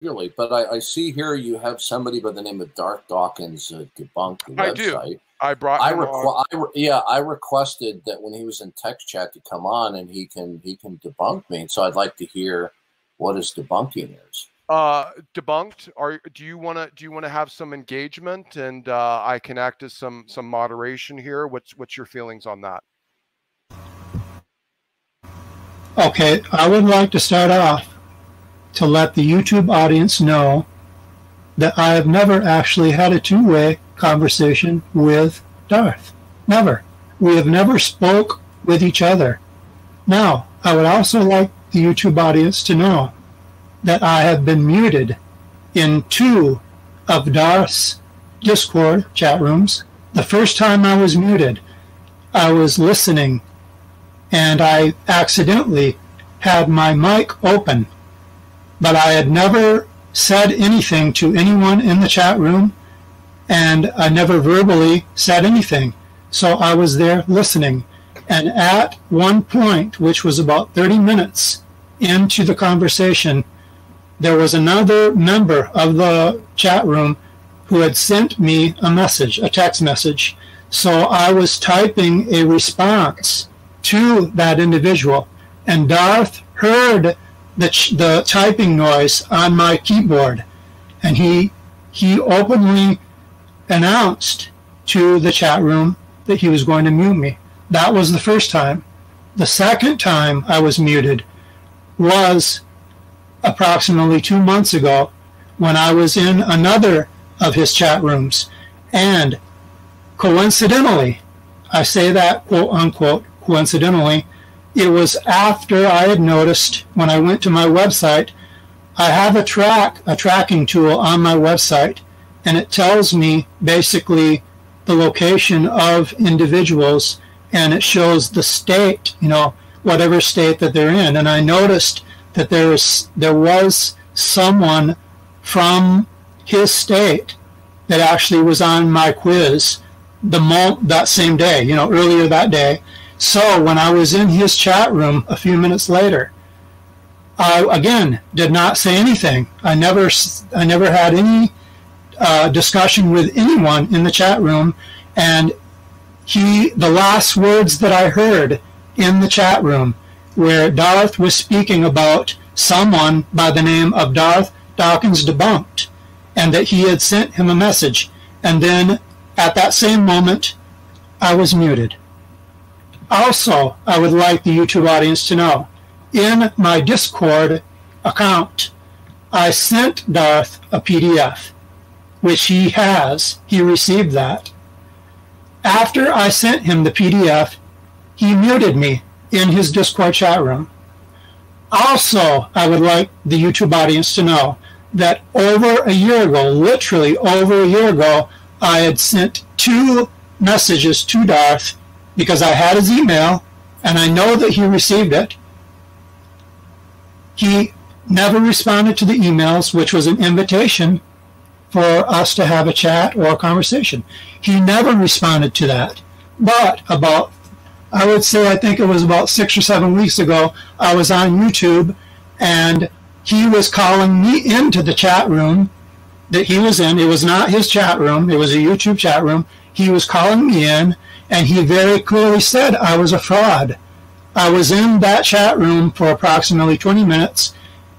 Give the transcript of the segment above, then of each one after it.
Really, but I see here you have somebody by the name of Darth Dawkins Debunked the website. I do. I brought him on. I requested that when he was in text chat to come on, and he can debunk me. So I'd like to hear what his debunking is. Debunked. Do you want to have some engagement, and I can act as some moderation here? What's your feelings on that? Okay, I would like to start off to let the YouTube audience know that I have never actually had a two-way conversation with Darth. Never. We have never spoke with each other. Now, I would also like the YouTube audience to know that I have been muted in 2 of Darth's Discord chat rooms. The first time I was muted, I was listening, and I accidentally had my mic open, but I had never said anything to anyone in the chat room, and I never verbally said anything. So I was there listening. And at one point, which was about 30 minutes into the conversation, there was another member of the chat room who had sent me a message, a text message. So I was typing a response to that individual, and Darth heard the typing noise on my keyboard, and he openly announced to the chat room that he was going to mute me. That was the first time. The second time I was muted was approximately 2 months ago, when I was in another of his chat rooms, and coincidentally, I say that quote unquote coincidentally, it was after I had noticed when I went to my website, I have a tracking tool on my website, and it tells me basically the location of individuals, and it shows the state, whatever state that they're in. And I noticed that there was someone from his state that actually was on my quiz that same day, earlier that day. So when I was in his chat room a few minutes later, I again did not say anything. I never had any discussion with anyone in the chat room, and the last words that I heard in the chat room, where Darth was speaking about someone by the name of Darth Dawkins Debunked, and that he had sent him a message, and then at that same moment, I was muted. Also, I would like the YouTube audience to know, in my Discord account, I sent Darth a PDF, which he received that. After I sent him the PDF, he muted me in his Discord chat room. Also, I would like the YouTube audience to know that over a year ago, literally over a year ago, I had sent 2 messages to Darth because I had his email, and I know that he received it. He never responded to the emails, which was an invitation for us to have a chat or a conversation. He never responded to that. But I think it was about 6 or 7 weeks ago, I was on YouTube, and he was calling me into the chat room that he was in. It was not his chat room. It was a YouTube chat room. He was calling me in, and he very clearly said I was a fraud. I was in that chat room for approximately 20 minutes,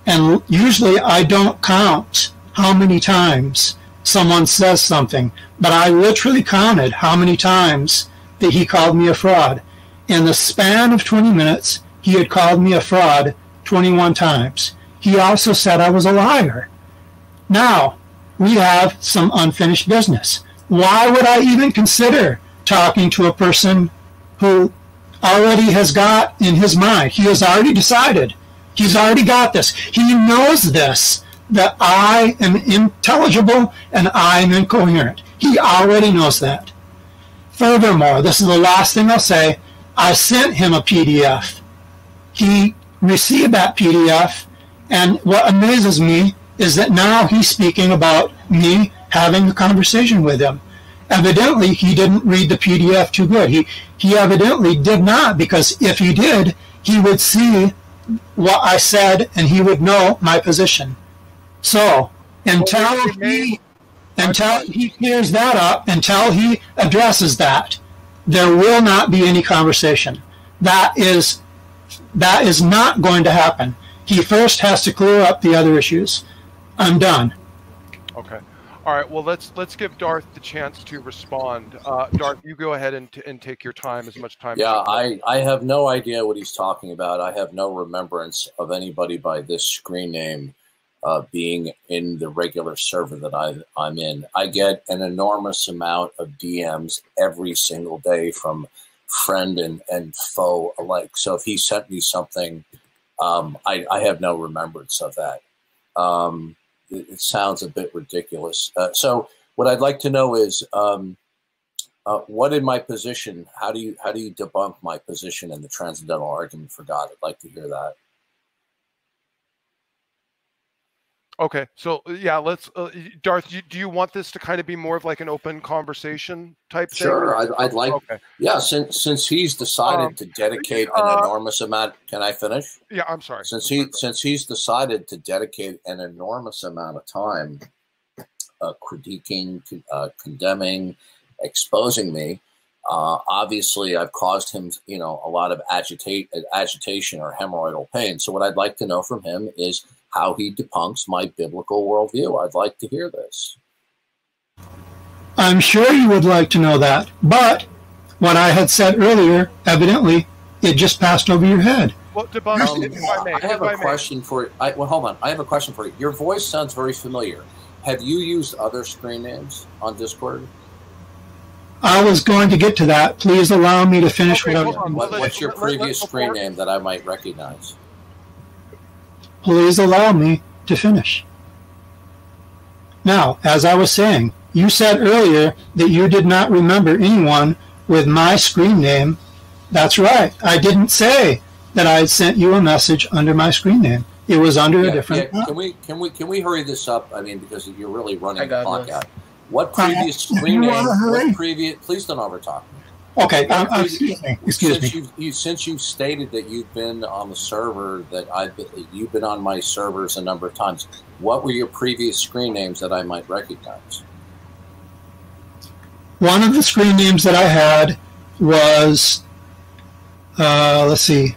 and usually I don't count how many times someone says something, but I literally counted how many times that he called me a fraud. In the span of 20 minutes, he had called me a fraud 21 times. He also said I was a liar. Now, we have some unfinished business. Why would I even consider talking to a person who already has got in his mind? He has already decided. He's already got this. He knows this, that I am intelligible and I am incoherent. He already knows that. Furthermore, this is the last thing I'll say, I sent him a PDF. He received that PDF, and what amazes me is that now he's speaking about me having a conversation with him. Evidently, he didn't read the PDF too good. He evidently did not, because if he did, he would see what I said and he would know my position. So until he clears that up, until he addresses that, there will not be any conversation. That is not going to happen. He first has to clear up the other issues. I'm done. Okay. All right. Well, let's give Darth the chance to respond. Darth, you go ahead and take your time, as much time. Yeah, I have no idea what he's talking about. I have no remembrance of anybody by this screen name being in the regular server that I'm in. I get an enormous amount of DMs every single day from friend and foe alike. So if he sent me something, I have no remembrance of that. It sounds a bit ridiculous. So what I'd like to know is what in my position, how do you debunk my position in the transcendental argument for God? I'd like to hear that. Okay, so yeah, let's Darth, do you want this to kind of be more of like an open conversation type thing? Sure, I'd like. Okay. Yeah, since he's decided to dedicate an enormous amount. Can I finish? Yeah, I'm sorry. Since he's decided to dedicate an enormous amount of time critiquing, condemning, exposing me. Obviously, I've caused him, a lot of agitation or hemorrhoidal pain. So what I'd like to know from him is how he debunks my biblical worldview. I'd like to hear this. I'm sure you would like to know that, but what I had said earlier, evidently, it just passed over your head. Well, debunk, I have a question for you. Well, hold on. I have a question for you. Your voice sounds very familiar. Have you used other screen names on Discord? I was going to get to that. Please allow me to finish. Okay, what's your previous screen name that I might recognize? Please allow me to finish. Now, as I was saying, you said earlier that you did not remember anyone with my screen name. That's right. I didn't say that I had sent you a message under my screen name. It was under a different. Yeah. Can we hurry this up? I mean, because you're really running the clock out. What previous screen name? Please don't overtalk me. Okay, excuse me. Since you've stated that you've been on the server, you've been on my servers a number of times, what were your previous screen names that I might recognize? One of the screen names that I had was, let's see,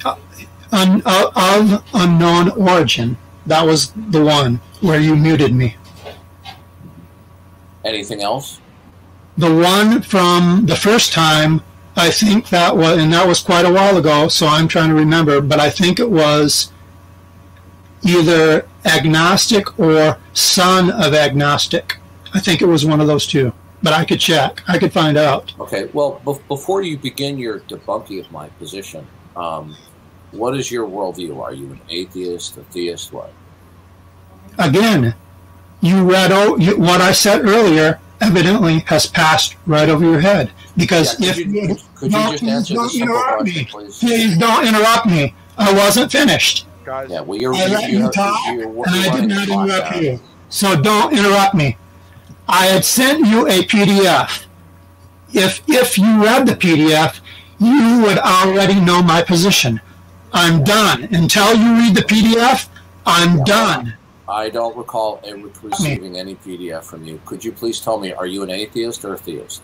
of unknown origin. That was the one where you muted me. Anything else? The one from the first time, I think that was quite a while ago, so I'm trying to remember, but I think it was either agnostic or son of agnostic. I think it was one of those two, but I could check. I could find out. Okay, well, before you begin your debunking of my position, what is your worldview? Are you an atheist, a theist, what? Again, you read what I said earlier. Evidently has passed right over your head. Because could you just answer the simple question, please? Please don't interrupt me. I wasn't finished. Guys, yeah, well, I let you talk, and I did not interrupt you. So don't interrupt me. I had sent you a PDF. If you read the PDF, you would already know my position. I'm done. Until you read the PDF, I'm done. I don't recall receiving any PDF from you. Could you please tell me, are you an atheist or a theist?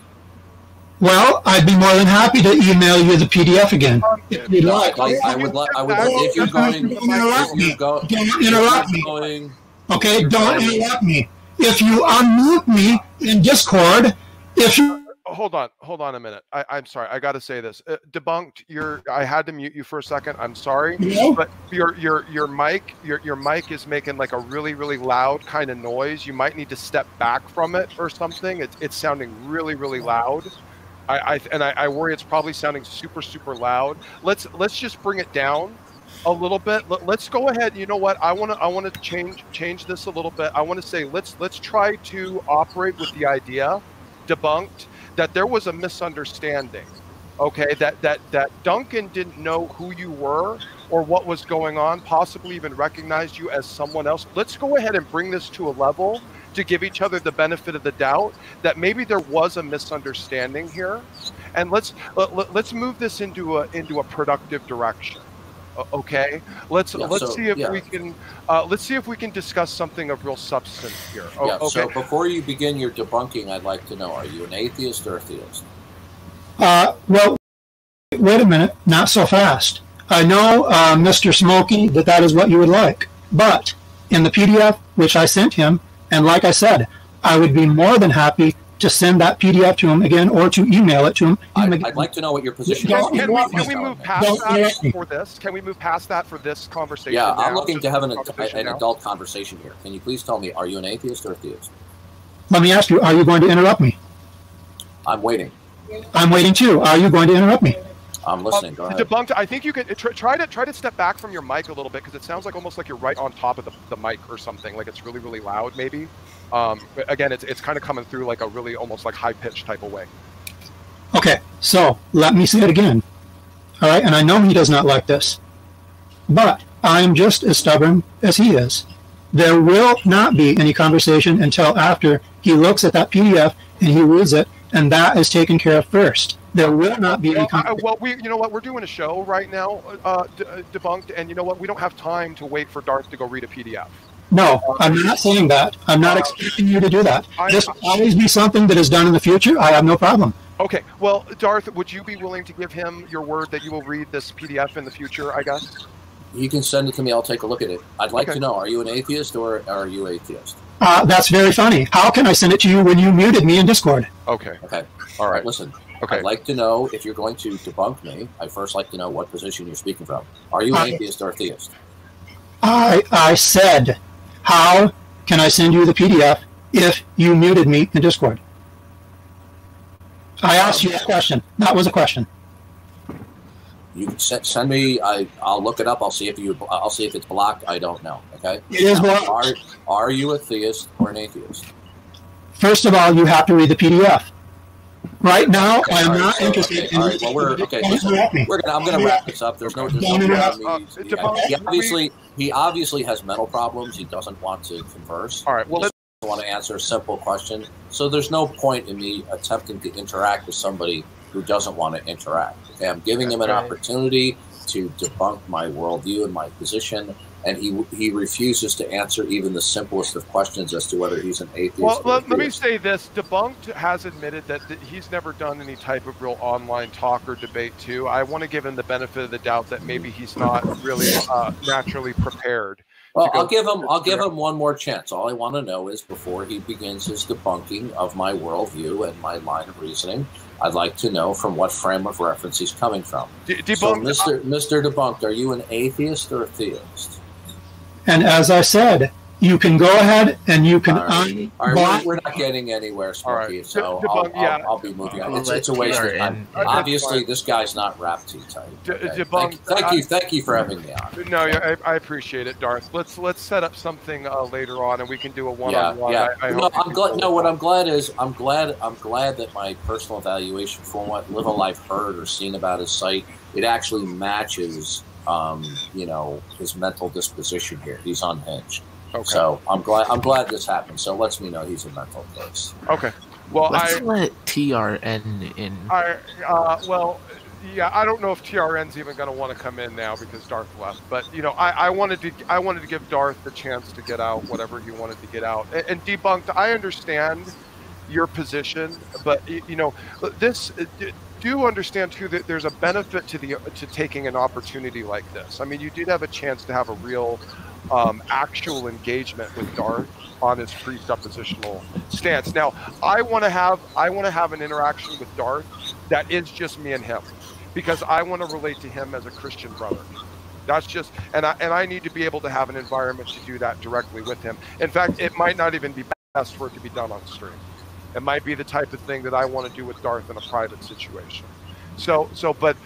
Well, I'd be more than happy to email you the PDF again. If you'd like. I would if you're going... Don't interrupt me. Okay, don't interrupt me. If you unmute me in Discord, if you... Hold on a minute. I'm sorry. I got to say this. Debunked. I had to mute you for a second. I'm sorry, but your mic is making like a really, really loud kind of noise. You might need to step back from it or something. It's sounding really, really loud. I worry it's probably sounding super, super loud. Let's just bring it down a little bit. Let's go ahead. You know what? I want to change this a little bit. I want to say let's try to operate with the idea, Debunked, that there was a misunderstanding, okay? That Duncan didn't know who you were or what was going on, possibly even recognized you as someone else. Let's go ahead and bring this to a level to give each other the benefit of the doubt that maybe there was a misunderstanding here, and let's move this into a productive direction. Okay, let's see if we can discuss something of real substance here. Okay. So before you begin your debunking, I'd like to know: are you an atheist or a theist? Well, wait a minute, not so fast. I know, Mr. Smokey, that is what you would like, but in the PDF which I sent him, and like I said, I would be more than happy to send that PDF to him again or to email it to him. I'd like to know what your position is. Can we move past that for this? Can we move past that for this conversation? Yeah, now? I'm looking to have an adult conversation here. Can you please tell me, are you an atheist or a theist? Let me ask you, are you going to interrupt me? I'm waiting. I'm waiting too. Are you going to interrupt me? I'm listening. Go ahead. Debunked. I think you could try to step back from your mic a little bit because it sounds like almost like you're right on top of the mic or something. Like it's really, really loud, maybe. Again, it's kind of coming through like a really almost like high pitched type of way. Okay, so let me say it again. All right, and I know he does not like this, but I'm just as stubborn as he is. There will not be any conversation until after he looks at that PDF and he reads it, and that is taken care of first. There will not be any conversation. You know what? We're doing a show right now, Debunked, and you know what? We don't have time to wait for Darth to go read a PDF. No, I'm not saying that. I'm not expecting you to do that. This will always be something that is done in the future. I have no problem. Okay. Well, Darth, would you be willing to give him your word that you will read this PDF in the future, I guess? You can send it to me. I'll take a look at it. I'd like to know, are you an atheist or are you atheist? That's very funny. How can I send it to you when you muted me in Discord? Okay. Okay. All right. Listen. Okay. I'd like to know, if you're going to debunk me, I'd first like to know what position you're speaking from. Are you an atheist or a theist? I said, how can I send you the PDF if you muted me in Discord? I asked you a question. That was a question. You can send me. I'll look it up. I'll see if it's blocked. I don't know. Okay. It is blocked. Are you a theist or an atheist? First of all, you have to read the PDF. Right now, I'm not interested in. All right. Well, I'm going to wrap this up. There's no. He obviously has mental problems. He doesn't want to converse. All right. Well, he doesn't want to answer a simple question. So there's no point in me attempting to interact with somebody who doesn't want to interact. Okay? I'm giving him an opportunity to debunk my worldview and my position, and he refuses to answer even the simplest of questions as to whether he's an atheist. Well, let me say this. Debunked has admitted that he's never done any type of real online talk or debate, too. I want to give him the benefit of the doubt that maybe he's not really naturally prepared. Well, I'll give him one more chance. All I want to know is, before he begins his debunking of my worldview and my line of reasoning, I'd like to know from what frame of reference he's coming from. So, Mr. Debunked, are you an atheist or a theist? And as I said, you can go ahead and you can we're not getting anywhere, Smokey, so I'll be moving on. It's a waste of time. Obviously, this guy's not wrapped too tight. Okay? Thank you for having me on. No, I appreciate it, Darth. Let's set up something later on, and we can do a one-on-one. What I'm glad is I'm glad that my personal evaluation, from what little I've heard or seen about his site, it actually matches his mental disposition here. He's unhinged. Okay. So I'm glad this happened. So lets me know he's a mental case. Okay. Well, let's let TRN in. I don't know if TRN's even going to want to come in now because Darth left. But I wanted to give Darth the chance to get out whatever he wanted to get out. And Debunked, I understand your position, but this. Do understand too that there's a benefit to taking an opportunity like this. I mean, you did have a chance to have a real actual engagement with Darth on his presuppositional stance. Now, I want to have an interaction with Darth that is just me and him, because I want to relate to him as a Christian brother. That's just, and I need to be able to have an environment to do that directly with him. In fact, it might not even be best for it to be done on stream. It might be the type of thing that I want to do with Darth in a private situation. But